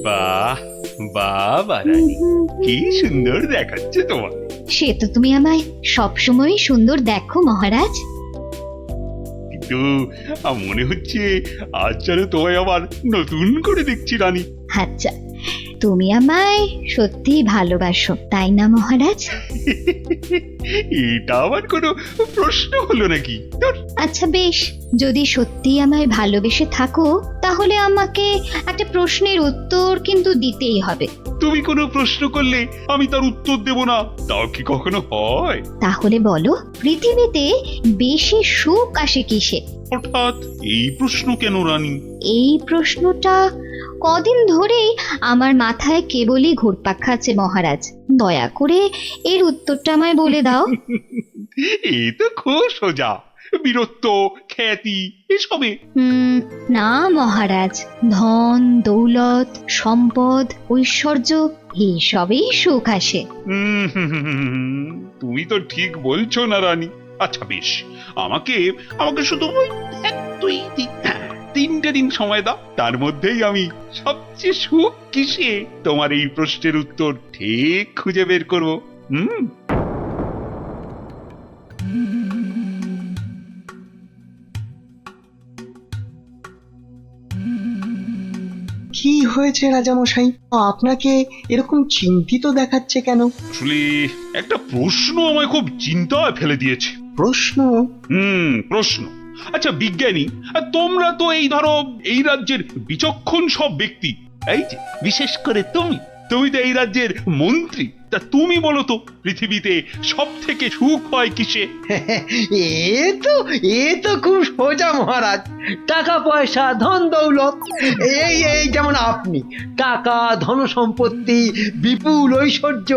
বাহ বাহ রানী, কি সুন্দর দেখাচ্ছে তোমার। সে তো তুমি আমায় সবসময় সুন্দর দেখো মহারাজ। কিন্তু মনে হচ্ছে আজ যেন তোমায় আবার নতুন করে দেখছি রানী। আচ্ছা, তুমি আমায় সত্যি ভালোবাসো তাই না মহারাজ? এটা আবার কোনো প্রশ্ন হলো নাকি? ধুর। আচ্ছা বেশ, যদি সত্যি আমায় ভালোবেসে থাকো তাহলে আমাকে একটা প্রশ্নের উত্তর কিন্তু দিতেই হবে। তুমি কোনো প্রশ্ন করলে আমি তার উত্তর দেব না, তাও কি কখনো হয়? তাহলে বলো, পৃথিবীতে বেশি সুখ আসে কিসে? হঠাৎ এই প্রশ্ন কেন রানী? এই প্রশ্নটা কদিন ধরেই আমার মাথায় কেবলই ঘুরপাক খাচ্ছে মহারাজ। দয়া করে এর উত্তরটা আমায় বলে দাও। এ তো খুব সোজা, বীরত্ব, খ্যাতি এসবে। না মহারাজ, ধন দৌলত সম্পদ ঐশ্বর্য এইসবেই সুখ আসে। তুমি তো ঠিক বলছো না রানী। আচ্ছা বেশ, আমাকে আমাকে শুধু ওই এক দুই তিনটে দিন সময় দাও, তার মধ্যেই আমি সবচেয়ে সুখ কিসে তোমার এই প্রশ্নের উত্তর ঠিক খুঁজে বের করবো। কি হয়েছে রাজামশাই, আপনাকে এরকম চিন্তিত দেখাচ্ছে কেন? আসলে একটা প্রশ্ন আমায় খুব চিন্তায় ফেলে দিয়েছে। প্রশ্ন? প্রশ্ন। আচ্ছা বিজ্ঞানী, আর তোমরা তো এই ধরো এই রাজ্যের বিচক্ষণ সব ব্যক্তি, এই যে বিশেষ করে তুমি তুমি তো এই রাজ্যের মন্ত্রী, তা তুমি বলো তো পৃথিবীতে সব থেকে সুখ হয় কিসে? এ তো খুব সোজা মহারাজ, টাকা পয়সা ধন দৌলত। এই যেমন আপনি, টাকা ধন সম্পত্তি বিপুল ঐশ্বর্য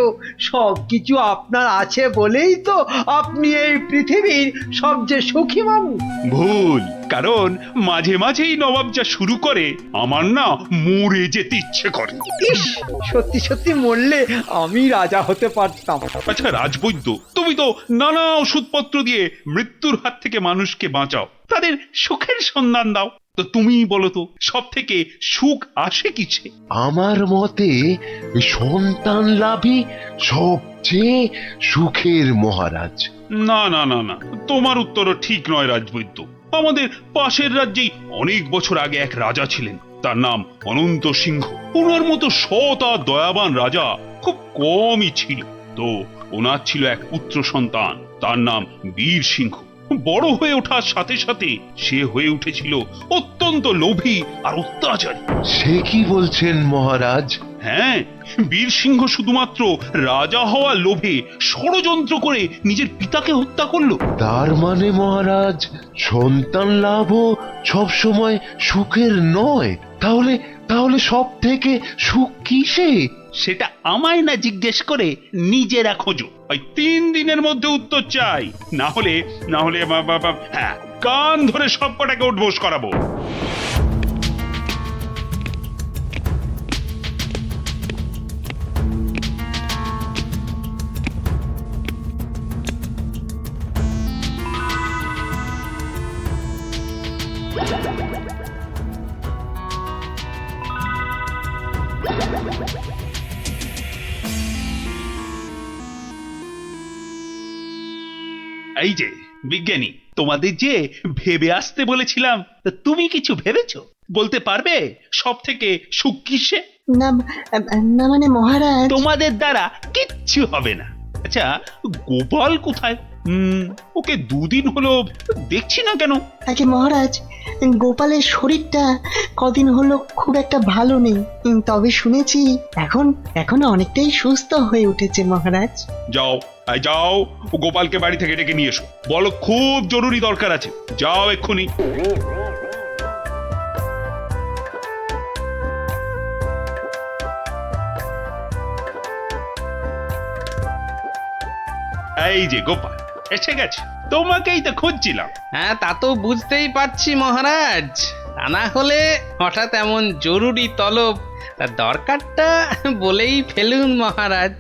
সবকিছু আপনার আছে বলেই তো আপনি এই পৃথিবীর সবচেয়ে সুখী মানুষ। ভুল, কারণ মাঝে মাঝেই নবাব যা শুরু করে আমার না মরে যেতে ইচ্ছে করে। ইস, সত্যি সত্যি মরলে আমি রাজা হতে পারতাম। আচ্ছা রাজবৈদ্য, তুমি তো নানা ওষুধপত্র দিয়ে মৃত্যুর হাত থেকে মানুষকে বাঁচাও, তাদের সুখের সন্ধান দাও, তো তুমি বলো তো সব থেকে সুখ আসে কিসে? আমার মতে সন্তান লাভই সবচেয়ে সুখের মহারাজ। না না না না, তোমার উত্তরও ঠিক নয় রাজবৈদ্য। আমাদের পাশের রাজ্যেই অনেক বছর আগে এক রাজা ছিলেন, তার নাম অনন্ত সিংহ। ওনার মতো সৎ আর দয়াবান রাজা খুব কমই ছিল। তো ওনার ছিল এক পুত্র সন্তান, তার নাম বীর সিংহ। বড় হয়ে ওঠার সাথে সাথে সে হয়ে উঠেছিল অত্যন্ত লোভী আর অত্যাচারী। সে কি বলছেন মহারাজ? হ্যাঁ, বীর সিংহ শুধুমাত্র রাজা হওয়ার লোভে ষড়যন্ত্র করে নিজের পিতাকে হত্যা করলো। তার মানে মহারাজ সন্তান লাভও সবসময় সুখের নয়। তাহলে তাহলে সব থেকে সুখ কিসে? সেটা আমায় না জিজ্ঞেস করে নিজেরা খোঁজো। ওই 3 দিনের মধ্যে উত্তর চাই, না হলে হ্যাঁ, কান ধরে সব কটাকে উঠবোস করাবো। এই যে বিজ্ঞানী, তোমাদের যে ভেবে আসতে বলেছিলাম, তা তুমি কিছু ভেবেছো? বলতে পারবে সব থেকে সুখ কিসে? না, না মানে মহারাজ, তোমাদের দ্বারা কিচ্ছু হবে না। আচ্ছা গোপাল কোথায়? ওকে 2 দিন হলো দেখছি না কেন? আগে মহারাজ, গোপালের শরীরটা কদিন হলো খুব একটা ভালো নেই, তবে শুনেছি এখন এখন অনেকটাই সুস্থ হয়ে উঠেছে মহারাজ। যাও যাও, গোপালকে বাড়ি থেকে ডেকে নিয়ে এসো, বলো খুব জরুরি দরকার আছে, যাও এক্ষুনি। এই যে গোপাল এসে গেছে, তোমাকেই তো খুঁজছিলাম। হ্যাঁ, তা তো বুঝতেই পারছি মহারাজ, তা না হলে হঠাৎ এমন জরুরি তলব, তার দরকারটা বলেই ফেলুন মহারাজ।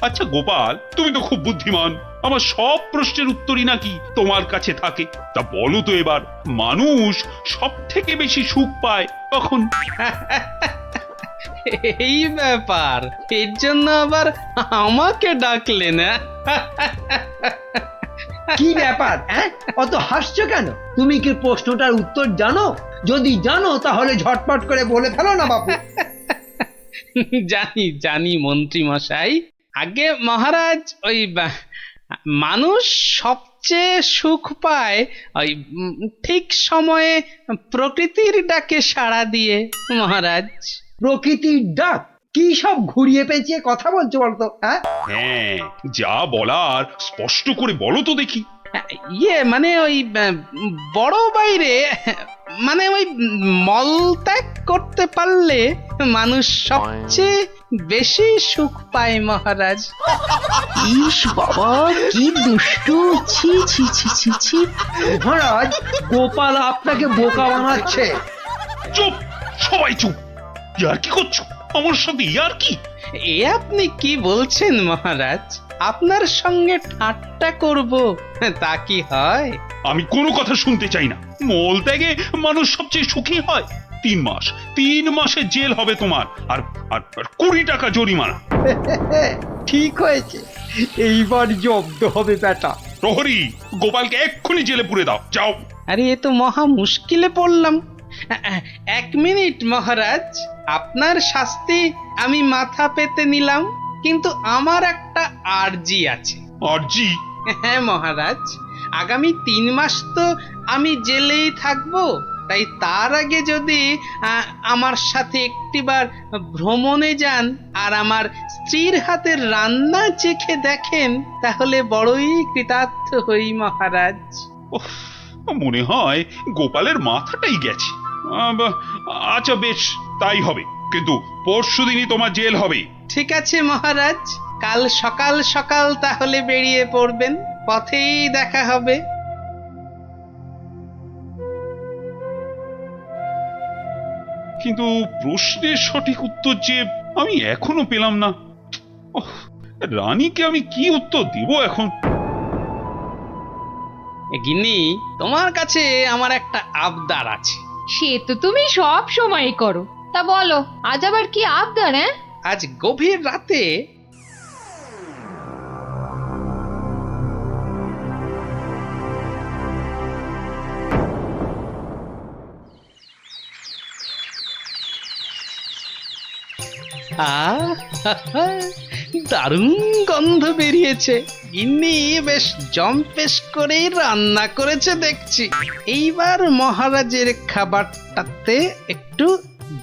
আচ্ছা গোপাল, তুমি তো খুব বুদ্ধিমান, আমার সব প্রশ্নের উত্তরই নাকি তোমার কাছে থাকে। তা বলো তো এবার, মানুষ সব থেকে বেশি সুখ পায় কখন? এই ব্যাপার, এর জন্য আবার আমাকে ডাকলে না? কি ব্যাপার অত হাসছো কেন? তুমি কি প্রশ্নটার উত্তর জানো? যদি জানো তাহলে ঝটপট করে বলে ফেলো না বাপু। জানি জানি মন্ত্রী মশাই। আগে মহারাজ, ওই মানুষ সবচেয়ে সুখ পায় ওই ঠিক সময়ে প্রকৃতির ডাকে সাড়া দিয়ে মহারাজ। প্রকৃতির ডাক? কি সব ঘুরিয়ে পেঁচিয়ে কথা বলছো বলতো? হ্যাঁ, যা বলার স্পষ্ট করে বলো তো দেখি। ইয়ে মানে ওই বড় বাইরে, মানে ওই মলত্যাগ করতে পারলে মানুষ সবচেয়ে বেশি সুখ পায় মহারাজ। ইস বাবা, কি দুষ্টু! ছি ছি ছি ছি ছি! মহারাজ, গোপাল আপনাকে বোকা বানাচ্ছে। চুপ, সবাই চুপ। ইয়ার কি করছো আমার সাথে? ইয়ার কি? এ আপনি কি বলছেন মহারাজ? আপনার সঙ্গে ঠাট্টা করব তা কি হয়? আমি কোনো কথা শুনতে চাই না। মল ত্যাগে মানুষ সবচেয়ে সুখী হয়। 3 মাসের জেল হবে তোমার, আর আর 20 টাকা জরিমানা। ঠিক হয়েছে, এইবার জব্দ হবে বেটা। প্রহরী, গোপালকে এক্ষুনি জেলে পুরে দাও, যাও। আরে এ তো মহা মুশকিলে পড়লাম। 1 মিনিট মহারাজ, আপনার শাস্তি আমি মাথা পেতে নিলাম, কিন্তু আমার একটা আর্জি আছে। আরজি? হ্যাঁ মহারাজ, আগামী 3 মাস তো আমি জেলেই থাকবো, তাই তার আগে যদি আমার সাথে একটিবার ভ্রমণে যান আর আমার স্ত্রীর হাতের রান্না চেখে দেখেন, তাহলে বড়ই কৃতার্থ হই মহারাজ। উফ, মনে হয় গোপালের মাথাটাই গেছে। আচ্ছা বেশ, তাই হবে, কিন্তু পরশুদিনই তোমার জেল হবে। ঠিক আছে মহারাজ, কাল সকাল সকাল তাহলে বেরিয়ে পড়বেন, পথেই দেখা হবে। কিন্তু প্রশ্নের সঠিক উত্তর যে আমি এখনো পেলাম না। ওহ, রানীকে আমি কি উত্তর দিব এখন? গিন্নি, তোমার কাছে আমার একটা আবদার আছে। সে তো তুমি সব সময় করো। তা বলো, আজ আবার কি আবদার? আজ গভীর রাতে দারুণ গন্ধ বেরিয়েছে। গিন্নি বেশ জম্পেশ করেই রান্না করেছে দেখছি। এইবার মহারাজের খাবারটাতে একটু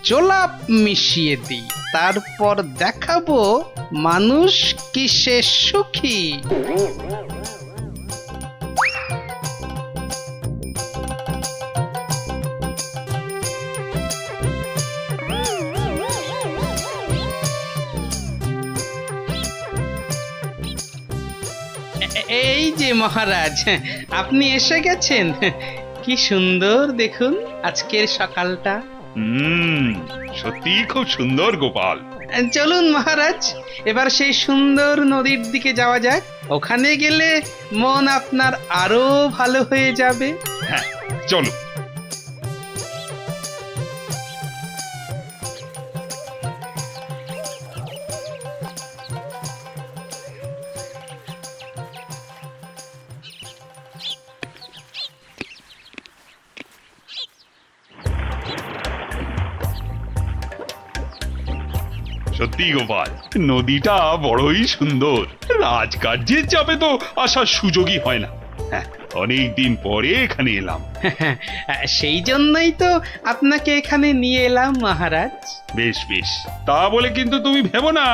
জোলাপ মিশিয়ে দিই, তারপর দেখাবো মানুষ কিসে সুখী। এই যে মহারাজ, আপনি এসে গেছেন। কি সুন্দর দেখুন আজকের সকালটা। সত্যি খুব সুন্দর গোপাল। চলুন মহারাজ, এবার সেই সুন্দর নদীর দিকে যাওয়া যাক। ওখানে গেলে মন আপনার আরো ভালো হয়ে যাবে। হ্যাঁ, চলো। সত্যি গোপাল, নদীটা বড়ই সুন্দর। রাজকার্যের চাপে তো আসার সুযোগই হয় না। হ্যাঁ, অনেকদিন পরে এখানে এলাম। সেই জন্যই তো আপনাকে এখানে নিয়ে এলাম মহারাজ। বেশ বেশ, তা বলে কিন্তু তুমি ভেবো না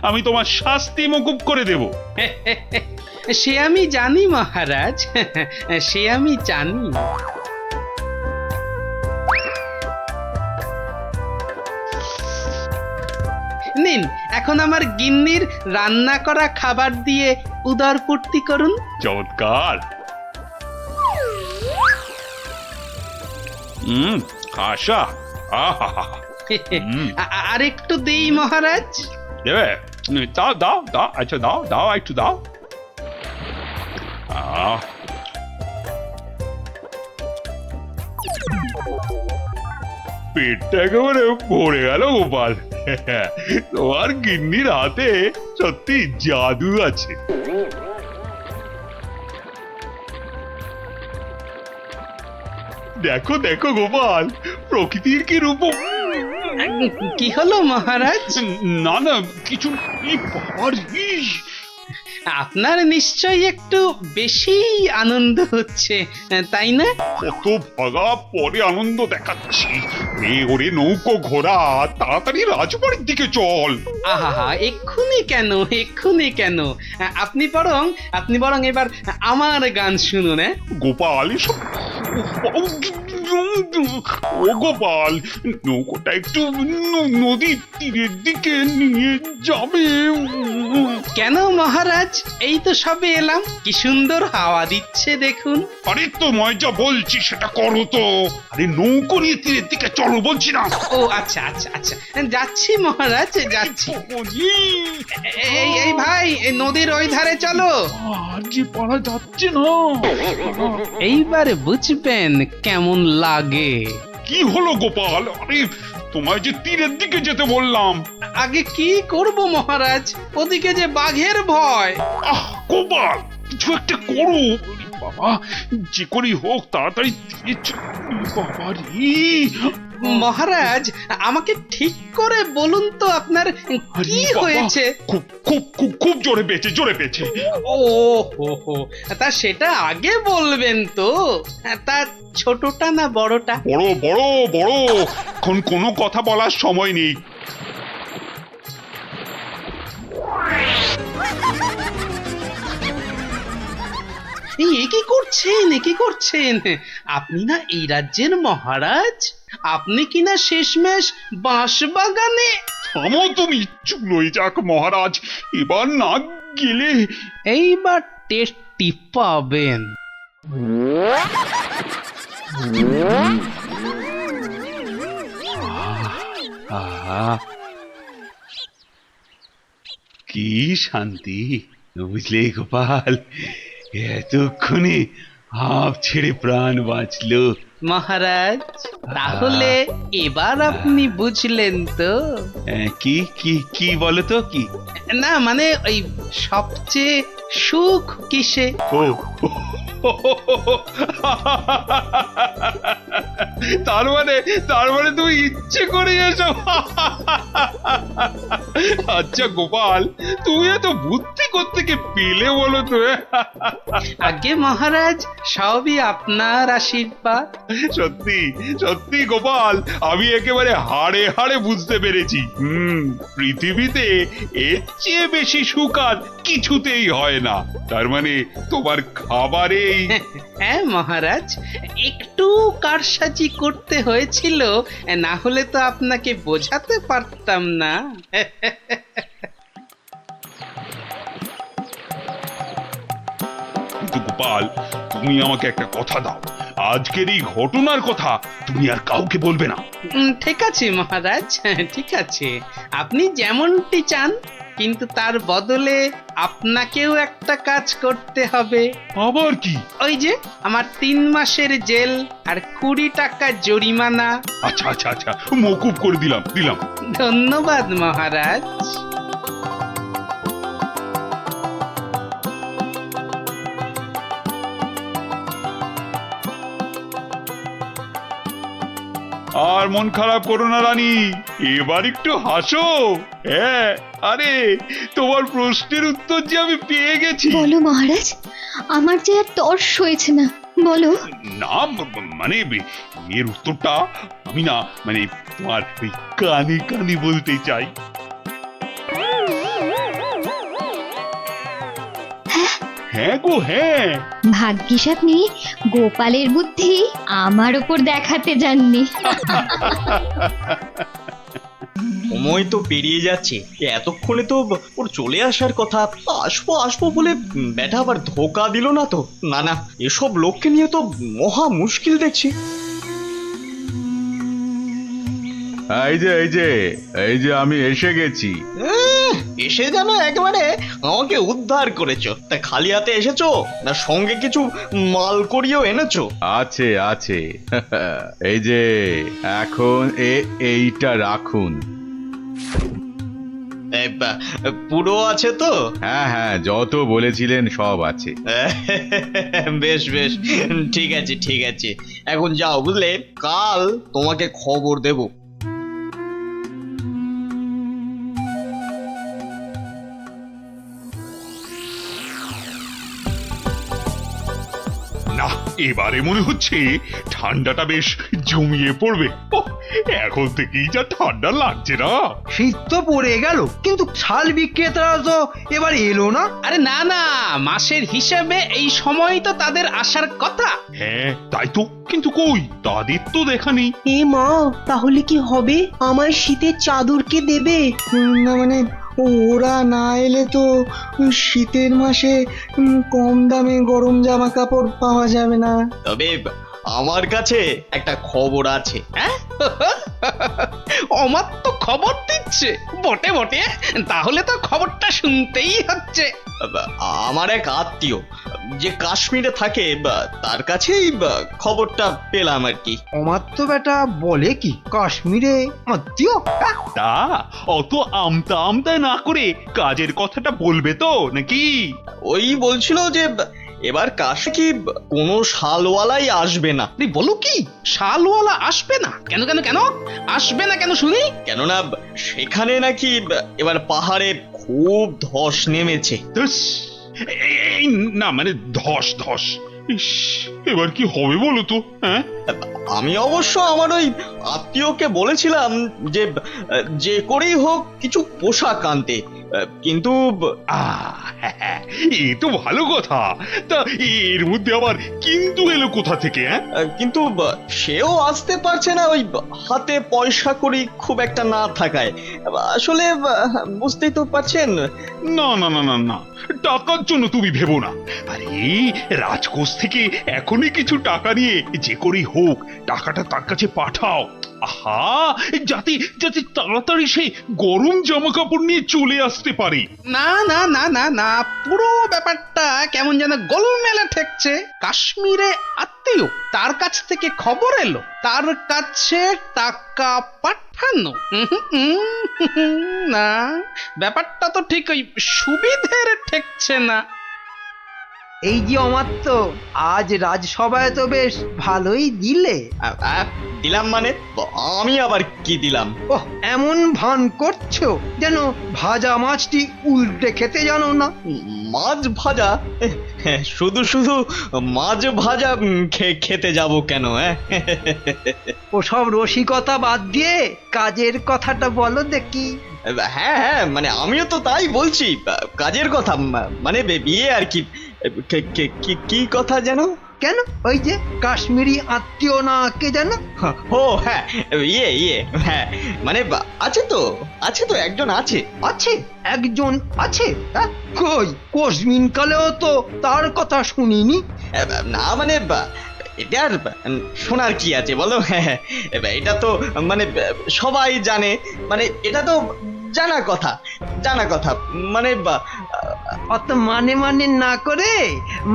আমি তোমার শাস্তি মকুব করে দেব। সে আমি জানি মহারাজ, সে আমি জানি। নিন, এখন আমার গিন্নির রান্না করা খাবার দিয়ে উদরপূর্তি করুন। চমৎকার। খাসা। আহা, আর একটু দেই মহারাজ। দেবে? দাও দাও দাও, আচ্ছা দাও দাও, একটু দাও। পেটটা একেবারে ভরে গেল গোপাল। তোমার গিন্নির হাতে সত্যি জাদু আছে। দেখো দেখো গোপাল, প্রকৃতির কি রূপ! কি হলো মহারাজ? না না, কিছু এই বাবার আপনার নিশ্চয়ই একটু বেশি আনন্দ হচ্ছে, তাই না? কত ভাগা পরে আনন্দ দেখাচ্ছি। ওরে নৌকো ঘোড়া, তাড়াতাড়ি রাজবাড়ির দিকে চল। আহা, এক্ষুনি কেন, এক্ষুনি কেন? আপনি বরং এবার আমার গান শুনুন। গোপাল এসব ও গোপাল, নৌকোটা একটু নদীর তীরের দিকে নিয়ে যাবে। কেন মহারাজ, এই তো সবে এলাম, কি সুন্দর হাওয়া দিচ্ছে দেখুন। আরে তোমায় যা বলছি সেটা করো তো। আরে নৌকো নিয়ে তীরের দিকে চলো বলছি না। ও আচ্ছা আচ্ছা আচ্ছা, যাচ্ছি মহারাজ, যাচ্ছি। এই ভাই, এই নদীর ওই ধারে চলো। যে পারা যাচ্ছে না। এইবার বুঝবেন কেমন লাগে। কি হলো গোপাল? আরে তোমায় যে তীরের দিকে যেতে বললাম। আগে কি করব মহারাজ, ওদিকে যে বাঘের ভয়। আহ গোপাল, কিছু একটা করো। বাবা, যে করেই হোক তাড়াতাড়ি তীরে বাবা রে। মহারাজ, আমাকে ঠিক করে বলুন তো আপনার কি হয়েছে? খুব খুব খুব খুব জোরে পেয়েছে, জোরে পেয়েছে। ও হো, তা সেটা আগে বলবেন তো। তা ছোটটা না বড়টা? বড় বড় বড়, এখন কোনো কথা বলার সময় নেই। কি করছেন? আপনি না এই রাজ্যের মহারাজ? আপনি কিনা শেষমেশ বাঁশ বাগানে। থামো তুমি, চুলোই যাক মহারাজ, এবার না গেলে। এইবার টেস্টি পাবেন। কি শান্তি, বুঝলে গোপাল, এতক্ষণে হাঁপ ছেড়ে প্রাণ বাঁচলো। মহারাজ, তাহলে এবার আপনি বুঝলেন তো? কি কি কি বলো তো? কি না মানে ওই সবচেয়ে সুখ কিসে? ও তার মানে তুমি ইচ্ছে করে এসো। আচ্ছা গোপাল, তুমি এত বুদ্ধি কোত্থেকে পেলে বলো তো? আগে মহারাজ, সবই আপনার আশীর্বাদ। সত্যি সত্যি গোপাল, আমি একেবারে হাড়ে হাড়ে বুঝতে পেরেছি। পৃথিবীতে এর চেয়ে বেশি সুখ আর কিছুতেই হয় না। তার মানে তোমার খাবারেই। হ্যাঁ মহারাজ, একটু কারসাজি করতে হয়েছিল, না হলে তো আপনাকে বোঝাতে পারতাম না। কিন্তু গোপাল, তুমি আমাকে একটা কথা দাও, আজকের এই ঘটনার কথা তুমি আর কাউকে বলবে না। ঠিক আছে মহারাজ, ঠিক আছে, আপনি যেমনটি চান, কিন্তু তার বদলে আপনাকেও একটা কাজ করতে হবে। আবার কি? ওই যে আমার 3 মাসের জেল আর 20 টাকা জরিমানা। আচ্ছা আচ্ছা আচ্ছা, মকুব করে দিলাম। ধন্যবাদ মহারাজ। আর মন খারাপ করো না রানী, এবার একটু হাসো। হ্যাঁ, আরে তোমার প্রশ্নের উত্তর যে আমি পেয়ে গেছি। বলো মহারাজ, আমার যে আর তর্স হয়েছে না, বলো। না মানে এর উত্তরটা আমি না মানে তোমার ওই কানে কানে বলতে চাই। হ্যাঁ গো হ্যাঁ। ভাগ্যিস আপনি গোপালের বুদ্ধি আমার ওপর দেখাতে যাননি। সময় তো পেরিয়ে যাচ্ছে, এতক্ষণে তো ওর চলে আসার কথা। আসবো আসবো বলে ব্যাটা আবার ধোকা দিল না তো? না না, এসব লোককে নিয়ে তো মহা মুশকিল দেখছি। এই যে আমি এসে গেছি। এসে যেন একেবারে আমাকে উদ্ধার করেছো। তা খালি হাতে এসেছো না সঙ্গে কিছু মাল করিয়েও এনেছো? আছে এই যে এখন এইটা রাখুন। পুরো আছে তো? হ্যাঁ হ্যাঁ, যত বলেছিলেন সব আছে। বেশ বেশ, ঠিক আছে ঠিক আছে, এখন যাও বুঝলে, কাল তোমাকে খবর দেব। না, এবারে মনে হচ্ছে ঠান্ডাটা বেশ জমিয়ে পড়বে। ওহ, এখন থেকেই যা ঠান্ডা লাগছে না। শীত তো পড়ে গেল, কিন্তু শাল বিক্রেতারা তো এবার এলো না। আরে না না, মাসের হিসেবে এই সময় তো তাদের আসার কথা। হ্যাঁ তাই তো, কিন্তু কই তাদের তো দেখা নেই। এ মা, তাহলে কি হবে? আমার শীতের চাদর কে দেবে? না মানে ওরা না এলে তো শীতের মাসে কম দামে গরম জামা কাপড় পাওয়া যাবে না। তবে আমার কাছে একটা খবর আছে। হ্যাঁ, অমাত্য খবর দিচ্ছে বটে বটে, তাহলে তো খবরটা শুনতেই হচ্ছে। আমার এক আত্মীয় যে কাশ্মীরে থাকে, তার কাছেই খবরটা পেলাম আর কি। অমাত্য বেটা বলে কি, কাশ্মীরে আত্মীয়? তা অত আমতা আমতা না করে কাজের কথাটা বলবে তো নাকি? ওই বলছিল যে এবার কাশে কি কোনো শালওয়ালাই আসবে না। বলো কি, শালওয়ালা আসবে না? কেন কেন কেন আসবে না কেন শুনি? কেননা সেখানে নাকি এবার পাহাড়ে খুব ধস নেমেছে। ধুস, এই না মানে ধস ধস, ইস, এবার কি হবে বলো তো? হ্যাঁ, আমি অবশ্য আমার ওই আত্মীয়কে বলেছিলাম যে যে করেই হোক কিছু পোশাক আনতে, কিন্তু হ্যাঁ, এ তো ভালো কথা। তা এর মধ্যে আবার কিন্তু এলো কোথা থেকে? হ্যাঁ, কিন্তু সেও আসতে পারছে না, ওই হাতে পয়সা করি খুব একটা না থাকায়। আসলে বুঝতেই তো পারছেন। না না না না না, টাকার জন্য তুমি ভেবো না। আরে রাজকোষ থেকে এখনই কিছু টাকা নিয়ে যে করেই হোক টাকাটা তার কাছে পাঠাও। আহা, যাতে যাতে তাড়াতাড়ি সে গরম জামা কাপড় নিয়ে চলে আসতে পারে। না না না না না, পুরো ব্যাপারটা কেমন যেন গোলমেলে ঠেকছে। কাশ্মীরে আত্মীয়, তার কাছ থেকে খবর এলো, তার কাছে টাকা পাঠানো। না, ব্যাপারটা তো ঠিক ওই সুবিধের ঠেকছে না। এই যে অমাত্য, আজ রাজসভায় তো বেশ ভালোই দিলে। দিলাম মানে? আমি আবার কি দিলাম? ওহ, এমন ভান করছো যেন ভাজা মাছটি উল্টে খেতে জানো না। মাছ ভাজা? শুধু শুধু মাছ ভাজা খেতে যাব কেন? ওসব রসিকতা বাদ দিয়ে কাজের কথাটা বলো দেখি। হ্যাঁ হ্যাঁ, মানে আমিও তো তাই বলছি, কাজের কথা, মানে বিয়ে আর কি। কি কথা যেন? কেন, ওই যে কাশ্মীরি আত্মীয় না কে যেন? ও হ্যাঁ, ইয়ে হ্যাঁ, মানে আছে তো একজন আছে। আছে একজন আছে? কই, কোশমিন কালেও তো তার কথা শুনিনি। না মানে এটা আর শোনার কি আছে বলো? এটা তো মানে সবাই জানে, মানে এটা তো জানা কথা, মানে অত মানে মানে না করে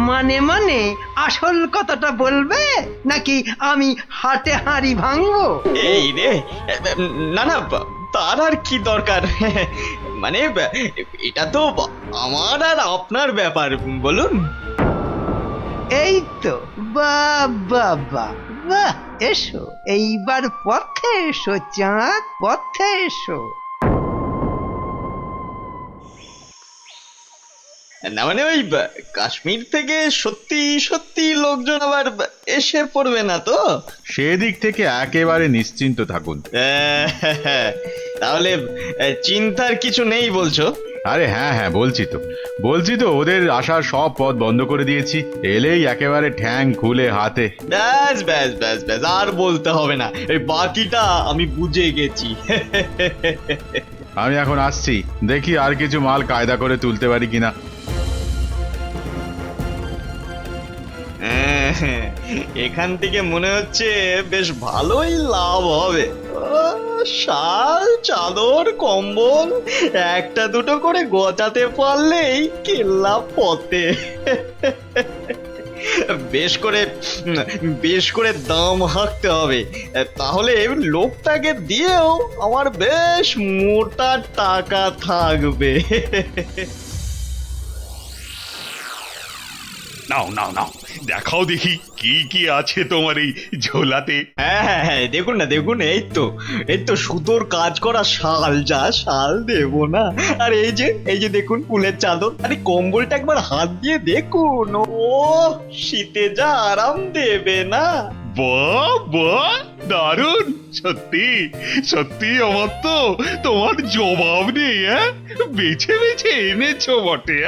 মানে মানে আসল কথাটা বলবে, নাকি আমি হাটে হাঁড়ি ভাঙবো? এই রে, না না, তার আর কি দরকার? মানে এটা তো আমার আর আপনার ব্যাপার, বলুন। এই তো, বাহ বাহ বাহ বাহ, এসো এইবার পথে এসো চাঁদ, পথে এসো। না মানে ওই কাশ্মীর থেকে সত্যি সত্যি লোকজন আবার এসে পড়বে না তো? সেদিক থেকে একেবারে নিশ্চিন্ত থাকুন। তাহলে চিন্তার কিছু নেই বলছো? আরে হ্যাঁ হ্যাঁ, বলছি তো ওদের আসার সব পথ বন্ধ করে দিয়েছি। এলেই একেবারে ঠ্যাং খুলে হাতে। ব্যাস ব্যাস ব্যাস ব্যাস, আর বলতে হবে না, এই বাকিটা আমি বুঝে গেছি। আমি এখন আসছি, দেখি আর কিছু মাল কায়দা করে তুলতে পারি কিনা। এখান থেকে মনে হচ্ছে বেশ ভালোই লাভ হবে। শাল, চাদর, কম্বল একটা দুটো করে গোছাতে পারলেই কেল্লা পথে। বেশ করে দাম হাঁকতে হবে, তাহলে লোকটাকে দিয়েও আমার বেশ মোটা টাকা থাকবে। নাও নাও নাও, দেখাও দেখি কি কি আছে তোমার এই ঝোলাতে। হ্যাঁ, দেখুন এই তো সুতোর কাজ করা শাল, যা শাল দেবো না। আর এই যে দেখুন ফুলের চাদর, আরে কম্বলটা একবার হাত দিয়ে দেখুন, ও শীতে যা আরাম দেবে না। বাহ বাহ, দারুণ! সত্যি সত্যি আমার তো তোমার জবাব নেই। বেছে বেছে এনেছো বটে।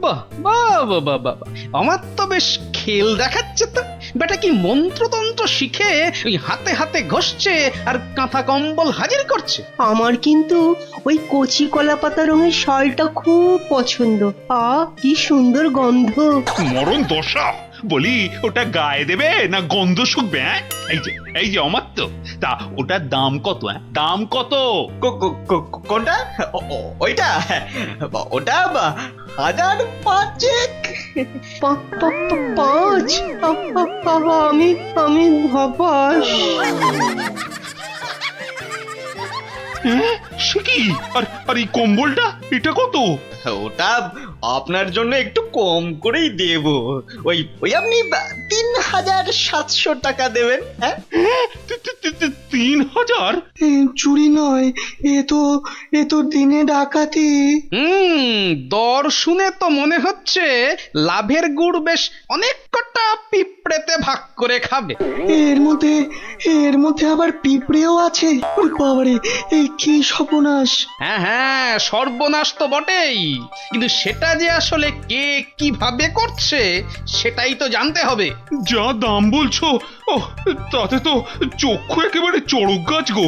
বাহ বাহ বাহ বাহ বাহ, আমার তো বেশ খেল দেখাচ্ছে তো। বেটা কি মন্ত্রতন্ত্র শিখে ওই হাতে হাতে ঘষছে আর কাঁথা কম্বল হাজির করছে। আমার কিন্তু ওই কচি কলা পাতা রঙের শালটা খুব পছন্দ। কি সুন্দর গন্ধ। মরণ দশা, বলি ওটা গায়ে দেবে না গন্ধ শুকবে? এই যে আমার তো, তা ওটার দাম কত? দাম কত? কোনটা? ওইটা? ওটা 1005। 5? আমি হবাস। সে কি? আর এই কম্বলটা এটা কত? ওটা আপনার জন্য একটু কম করেই দেব। ওই আপনি 3700 টাকা দেবেন। হ্যাঁ, 3000? চুরি নয়, এ তো দিনে ডাকাতি। দর শুনে তো মনে হচ্ছে লাভের গুড় বেশ অনেক কটা পিঁপড়েতে ভাগ করে খাবে। এর মধ্যে আবার পিঁপড়েও আছে। ওই বাবারে, এই কি সর্বনাশ! হ্যাঁ, সর্বনাশ তো বটেই, কিন্তু সেটা যে আসলে কে কিভাবে করছে সেটাই তো জানতে হবে। যা দাম বলছো, তাতে তো চক্ষু একেবারে চড়ক গাছ গো।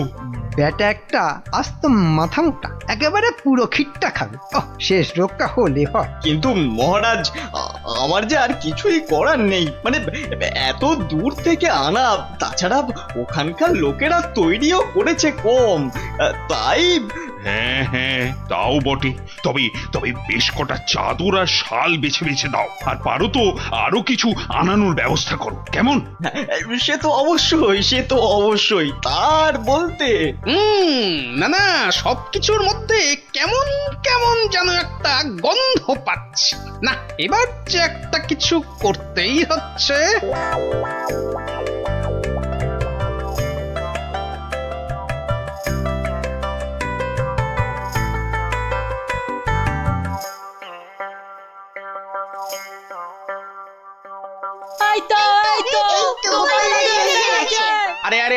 ব্যাটা একটা আস্ত মাথা মোটা, একেবারে পুরো খিটটা খাবে। শেষ রক্ষা হলে হয়। কিন্তু মহারাজ, আমার যে আর কিছুই করার নেই, মানে এত দূর থেকে আনা, তাছাড়া ওখানকার লোকেরা তৈরিও করেছে কম, তাই। হ্যাঁ, তাও বটে। তবে বেশ কটা চাদর আর শাল বেছে বেছে দাও, আর পারো তো আরো কিছু আনানোর ব্যবস্থা করো, কেমন? সে তো অবশ্যই তার বলতে। না, সবকিছুর মধ্যে কেমন কেমন যেন একটা গন্ধ পাচ্ছি। না, এবার যে একটা কিছু করতেই হচ্ছে।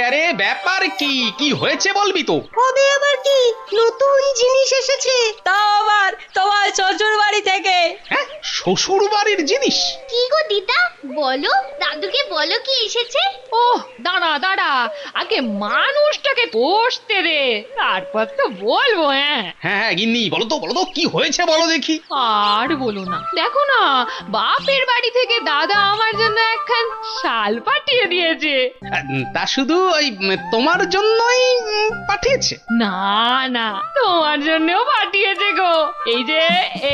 আরে ব্যাপার কি হয়েছে বলবি তো? হবে আবার কি, নতুন জিনিস এসেছে। তাও আবার তোমার শ্বশুর বাড়ি থেকে। হ্যাঁ, শ্বশুর বাড়ির জিনিস? কি গো দিদা, বলো, দাদুকে বলো কি এসেছে। ওহ, দাঁড়া, আগে মানুষটাকে বসতে দে, তারপর তো বলবো। হ্যাঁ, গিন্নি বলো তো কি হয়েছে বলো দেখি। আর বলো না, দেখো না, বাপের বাড়ি থেকে দাদা আমার জন্য একখান শাল পাঠিয়ে দিয়েছে। তা শুধু ওই তোমার জন্যই পাঠিয়েছে? না, তোমার জন্যও পাঠিয়েছে গো। এই যে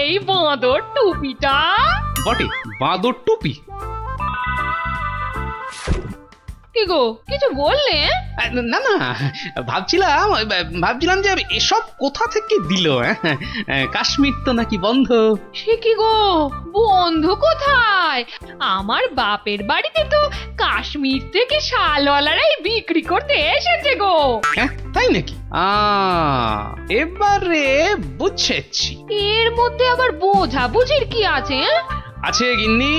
এই বাঁদর টুপিটা। বটে, বাঁদর টুপি? কি গো, কিছু বললে? না, ভাবছিলাম যে এসব কোথা থেকে দিল। কাশ্মীর তো নাকি বন্ধ। সে কি গো, বন্ধ কোথায়? আমার বাপের বাড়িতে তো কাশ্মীর থেকে শালওয়ালারাই বিক্রি করতে এসেছে গো। হ্যাঁ, তাই নাকি? এবারে বুঝেছি। এর মধ্যে আবার বোঝাবুঝির কি আছে? আছে গিন্নি,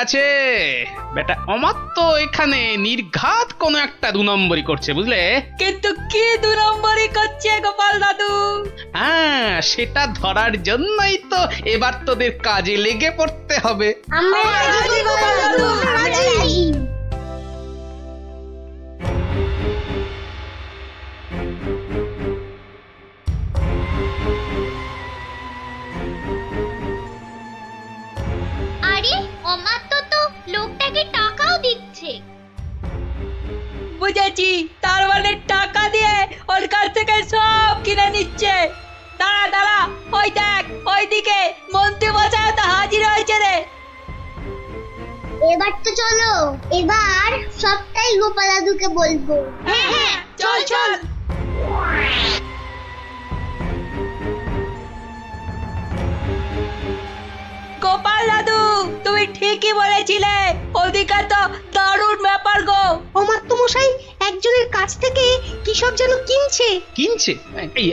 আছে। বেটা আমার তো এখানে নির্ঘাত কোনো একটা 2 নম্বরই করছে, বুঝলে? কিন্তু কি 2 নম্বরই করছে গোপাল দাদু? হ্যাঁ, সেটা ধরার জন্যই তো এবার তোদের কাজে লেগে পড়তে হবে। আমরা রাজি গোপাল দাদু, রাজি। আরে আমার তো লোকটাকে টাকাও দিচ্ছে। বুঝেছি, তার মানে টাকা দিয়ে ওর কাছ থেকে সব কিনে নিচ্ছে। দাঁড়া, ওই দেখ, ওইদিকে মন্ত্রী মশাই তো হাজির হয়েছে রে। এবার তো চলো, এবার সবটাই গোপাল দাদুকে বলবো। হ্যাঁ হ্যাঁ চল চল। গোপাল দাদু তুমি ঠিকই বলেছিলে, ওদিকে তো দারুণ ব্যাপার গো। অমাত্যমশাই একজনের কাছ থেকে কি সব যেন কিনছে। কিনছে?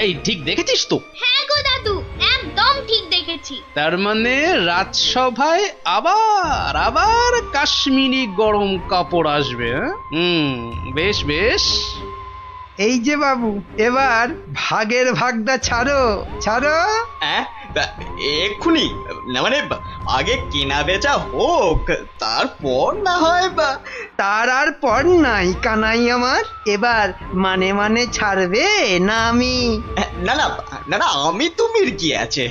এই ঠিক দেখেছিস তো? হ্যাঁ গো দাদু, একদম ঠিক দেখেছি। তার মানে রাজসভায় আবার আবার কাশ্মীরি গরম কাপড় আসবে। বেশ বেশ। এই যে বাবু, এবার ভাগের ভাগটা ছাড়ো ছাড়ো। হ্যাঁ এক্ষুনি না, মানে আগে কেনা বেচা হোক, তারপর না হয় তার আর পর নাই কানাই আমার। এবার মানে মানে ছাড়বে না আমি? না না না না, আমি তুমির কি আছে।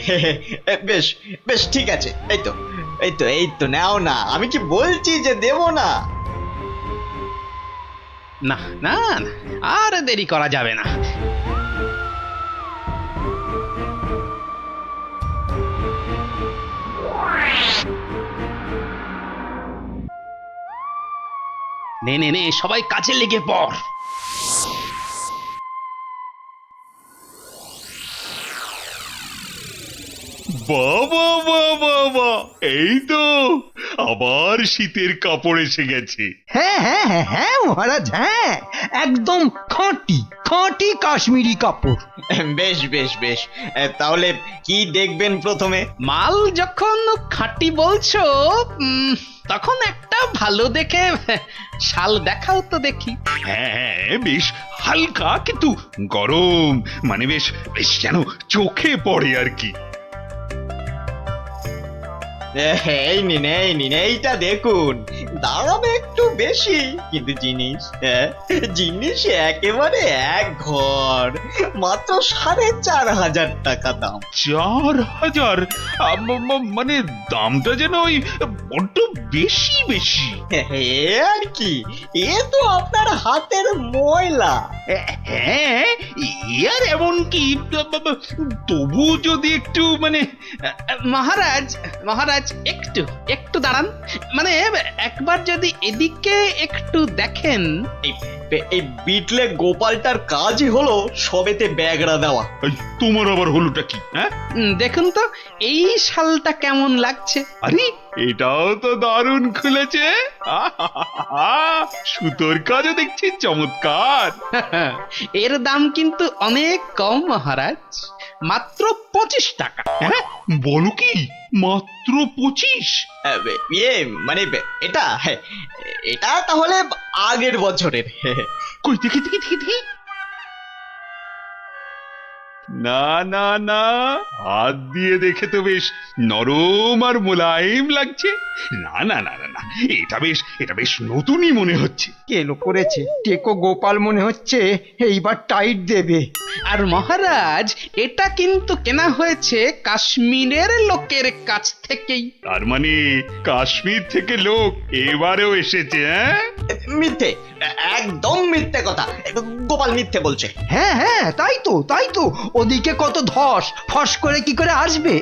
বেশ বেশ ঠিক আছে, এই তো এই তো এই তো নাও না, আমি কি বলছি যে দেব না? না না না, আর দেরি করা যাবে না। নে নে নে, সবাই কাজে লেগে পড়। বাবা বাবা বাবা, এই তো আবার শীতের কাপড় এসে গেছে। হ্যাঁ হ্যাঁ হ্যাঁ হ্যাঁ মহারাজ, হ্যাঁ একদম খাঁটি খাঁটি কাশ্মীরি কাপড়। বেশ বেশ বেশ, তাহলে কি দেখবেন প্রথমে? মাল যখন খাঁটি বলছো, তখন একটা ভালো দেখে শাল দেখাও তো দেখি। হ্যাঁ, বেশ হালকা কিন্তু গরম, মানে বেশ বেশ যেন চোখে পড়ে আর কি। এই নিন এই নিন, এইটা দেখুন, দাম একটু বেশি কিন্তু জিনিস, জিনিস একেবারে এক ঘর, মাত্র 4,500 টাকা দাম। 4,000? মানে দামটা যেন ওই বড্ড বেশি বেশি। এ আর কি, এ তো আপনার হাতের ময়লা। হ্যাঁ, আর এমন কি, তবু যদি একটু মানে মহারাজ মহারাজ, একটু একটু দাঁড়ান, মানে একবার যদি এদিকে একটু দেখেন। এই বিটলে গোপালটার কাজই হলো সবেতে ব্যাগড়া দেওয়া। এই, তোমার আবার হলোটা কি? হ্যাঁ, দেখুন তো এই শালটা কেমন লাগছে। আরে এটাও তো দারুণ খুলেছে। সুতোর কাজও দেখছি চমৎকার। এর দাম কিন্তু অনেক কম মহারাজ, মাত্র 25 টাকা। হ্যাঁ, বলো কি, মাত্র 25? ইয়ে মানে এটা, এটা তাহলে আগের বছরের। কই দেখি দেখি দেখি দেখি। না না না, হাত দিয়ে দেখে তো বেশ নরম আর মোলায়েম লাগছে। না না না না না, এটা বেশ নতুনই মনে হচ্ছে। কেলো করেছে, টেকো গোপাল মনে হচ্ছে এইবার টাইট দেবে। আর মহারাজ, এটা কিন্তু কেনা হয়েছে কাশ্মীরের লোকের কাছ থেকেই। তার মানে কাশ্মীর থেকে লোক এবারেও এসেছে? হ্যাঁ, মিথ্যে, একদম মিথ্যে কথা, গোপাল মিথ্যে বলছে। হ্যাঁ হ্যাঁ তাই তো, ওদিকে কত ধস, ফস করে কি করে আসবে?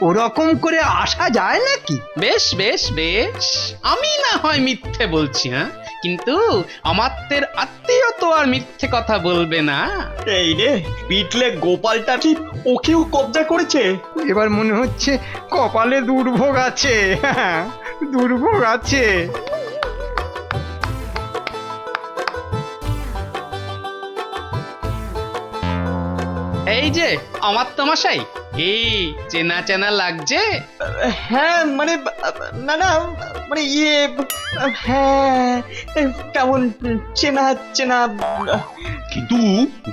ওরকম করে আসা যায় নাকি? বেশ বেশ বেশ, আমি না হয় মিথ্যে বলছি, হ্যাঁ, কিন্তু আমাদের আত্মীয় তো আর মিথ্যে কথা বলবে না। এই রে, পিটলে গোপালটা কি ওকেও কবজা করেছে? এবার মনে হচ্ছে কপালে দুর্ভোগ আছে। হ্যাঁ, দুর্ভোগ আছে। এই যে আমার তমাশাই, কি চেনা চেনা লাগছে? হ্যাঁ মানে, না না মানে ইয়ে, হ্যাঁ কেমন চেনা চেনা। কিন্তু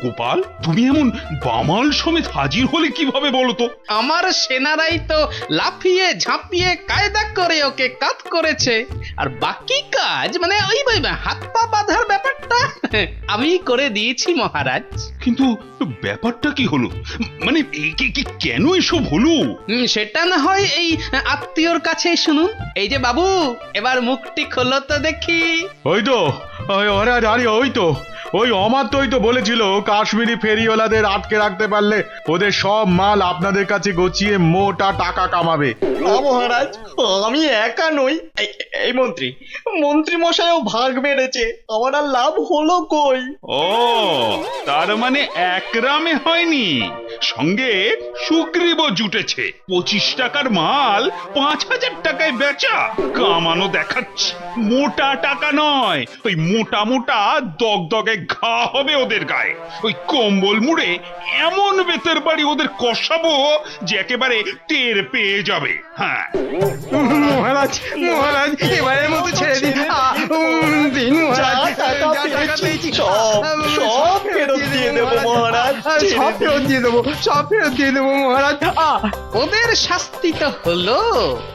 গোপাল, তুমি এমন বামাল সমেত হাজির হলে কিভাবে বলো তো? আমার সেনারাই তো লাফিয়ে ঝাঁপিয়ে কায়দা করে ওকে কাত করেছে, আর বাকি কাজ মানে ওই হাত পা বাঁধার ব্যাপারটা আমি করে দিয়েছি মহারাজ। কিন্তু ব্যাপারটা কি হলো, মানে কেন কেন এসব হলো? সেটা না হয় এই আত্মীয়র কাছে শুনুন। এই যে বাবু, এবার মুখটি খোলো তো দেখি। ওই তো মহারাজ, আরে ওই তো ওই অমাত্যই তো বলেছিল কাশ্মীরি ফেরিওয়ালাদের আটকে রাখতে পারলে ওদের সব মাল আপনাদের কাছে গছিয়ে মোটা টাকা কামাবে। না মহারাজ, আমি একা নই। এই মন্ত্রী মন্ত্রী মশাইও ভাগ বেড়েছে, আমার আর লাভ হলো কই? ও, তার মানে একরামে হয়নি, সঙ্গে সুগ্রীবও জুটেছে। 25 টাকার মাল 5000 টাকায় বেচা, কামানো দেখাচ্ছে। মোটা টাকা নয়, ওই মোটা মোটা দগদগে ঘা হবে ওদের গায়ে। ওই কম্বল মুড়ে এমন বেতের বাড়ি ওদের কষাবো যে একেবারে টের পেয়ে যাবে। হ্যাঁ মহারাজ মহারাজ, এবারের মতো ছেড়ে দিন। দিন মহারাজ, টাকা পেয়েছি, সব ফেরত দিয়ে দেবো মহারাজ। সব ফেরত দিয়ে দেবো, সব ফেরত দিয়ে দেবো মহারাজ। ওদের শাস্তি তো হলো,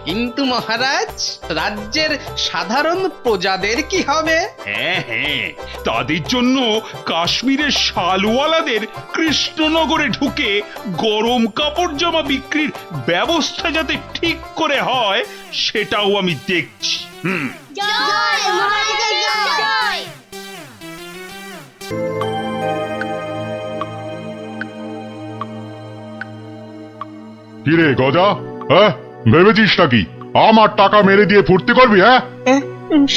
কিন্তু মহারাজ রাজ্যের সাধারণ প্রজাদের কি হবে? হ্যাঁ হ্যাঁ, তাদের জন্য কাশ্মীরের শালওয়ালাদের কৃষ্ণনগরে ঢুকে গরম কাপড় জামা বিক্রির ব্যবস্থা যাতে ঠিক করে হয় সেটাও আমি দেখছি। জয় মহারাজের জয়। কিরে গজা, হ্যাঁ ভেবেছিস নাকি আমার টাকা মেরে দিয়ে ফুর্তি করবি? হ্যাঁ,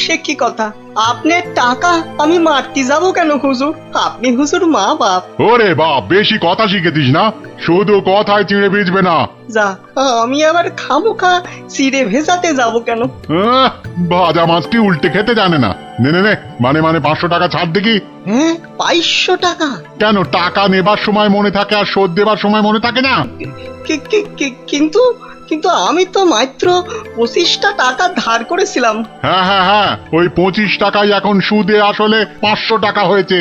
সে কি কথা? আপনার টাকা আমি মারতে যাবো কেন হুজুর? আপনি হুজুর মা বাপ। ওরে বাপ, বেশি কথা শিখেছিস না, শুধু কথায় চিড়ে ভিজবে না। যা, আমি আবার খামোখা চিড়ে ভেজাতে যাবো কেন? ভাজা মাছটি উল্টে খেতে জানে না। নে নে নে, মানে 500 টাকা ছাড় দেখি। হ্যাঁ, 2200 টাকা? কেন, টাকা নেবার সময় মনে থাকে আর শোধ দেবার সময় মনে থাকে না? কিন্তু কিন্তু আমি তো মাত্র 25টা টাকা ধার করেছিলাম। হ্যাঁ হ্যাঁ হ্যাঁ, ওই 25 টাকাই এখন সুদে আসলে 500 টাকা হয়েছে।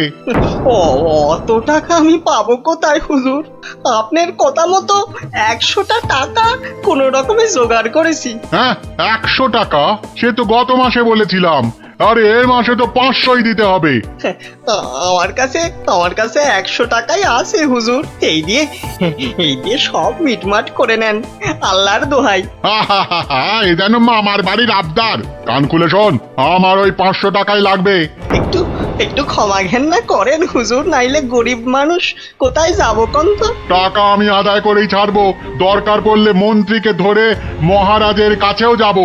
অত টাকা আমি পাবো কোথায় হুজুর? আপনার কথা মতো 100টা টাকা কোন রকমে জোগাড় করেছি। হ্যাঁ, 100 টাকা? সে তো গত মাসে বলেছিলাম। আরে এর মাসে তো 500ই দিতে হবে। আমার কাছে 100 টাকাই আছে হুজুর। এই দিয়ে সব মিটমাট করে নেন, আল্লাহর দোহাই। এ যেন মামার বাড়ির আবদার। কান খুলে শোন, আমার ওই 500 টাকাই লাগবে। একটু ক্ষমা ঘেন্না করেন হুজুর, নাইলে গরিব মানুষ কোথায় যাবো কোন তো? টাকা আমি আদায় করেই ছাড়বো, দরকার পড়লে মন্ত্রীকে ধরে মহারাজের কাছেও যাব।